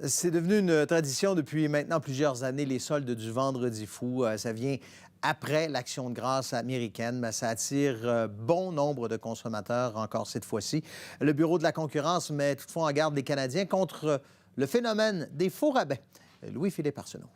C'est devenu une tradition depuis maintenant plusieurs années, les soldes du Vendredi fou. Ça vient après l'Action de grâce américaine, mais ça attire bon nombre de consommateurs encore cette fois-ci. Le Bureau de la concurrence met toutefois en garde les Canadiens contre le phénomène des faux rabais. Louis-Philippe Arsenault.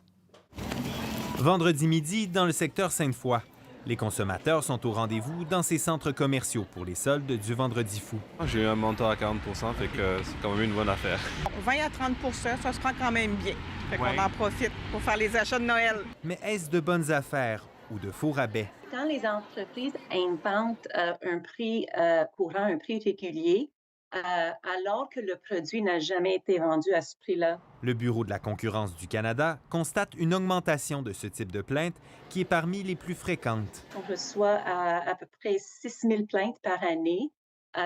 Vendredi midi, dans le secteur Sainte-Foy. Les consommateurs sont au rendez-vous dans ces centres commerciaux pour les soldes du Vendredi fou. J'ai eu un montant à 40 fait que c'est quand même une bonne affaire. 20 à 30 ça se prend quand même bien. Fait qu'on en profite pour faire les achats de Noël. Mais est-ce de bonnes affaires ou de faux rabais? Quand les entreprises inventent un prix courant, un prix régulier, alors que le produit n'a jamais été vendu à ce prix-là. Le Bureau de la concurrence du Canada constate une augmentation de ce type de plainte qui est parmi les plus fréquentes. On reçoit à peu près 6 000 plaintes par année.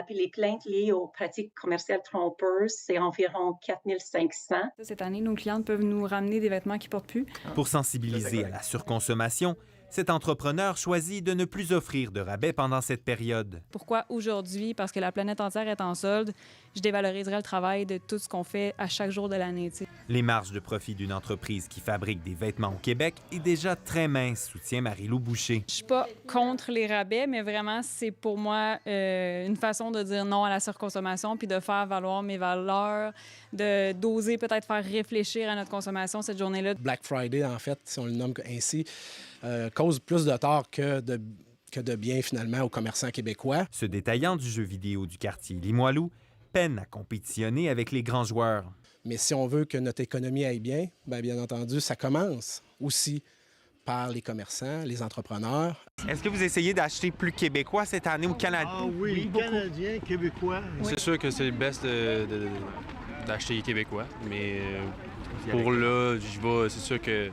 Puis les plaintes liées aux pratiques commerciales trompeuses, c'est environ 4 500. Cette année, nos clientes peuvent nous ramener des vêtements qui ne portent plus. Pour sensibiliser à la surconsommation, cet entrepreneur choisit de ne plus offrir de rabais pendant cette période. Pourquoi aujourd'hui? Parce que la planète entière est en solde. Je dévaloriserais le travail de tout ce qu'on fait à chaque jour de l'année. Les marges de profit d'une entreprise qui fabrique des vêtements au Québec est déjà très mince, soutient Marie-Lou Boucher. Je suis pas contre les rabais, mais vraiment, c'est pour moi une façon de dire non à la surconsommation puis de faire valoir mes valeurs, d'oser peut-être faire réfléchir à notre consommation cette journée-là. Black Friday, en fait, si on le nomme ainsi, cause plus de tort que de bien, finalement, aux commerçants québécois. Ce détaillant du jeu vidéo du quartier Limoilou peine à compétitionner avec les grands joueurs. Mais si on veut que notre économie aille bien, bien entendu, ça commence aussi par les commerçants, les entrepreneurs. Est-ce que vous essayez d'acheter plus québécois cette année au Canada? Ah oui, Canadien, Québécois. Oui. C'est sûr que c'est le best d'acheter québécois, mais pour là, c'est sûr que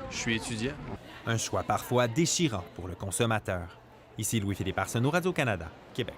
je suis étudiant. Un choix parfois déchirant pour le consommateur. Ici Louis-Philippe Arsenault, Radio-Canada, Québec.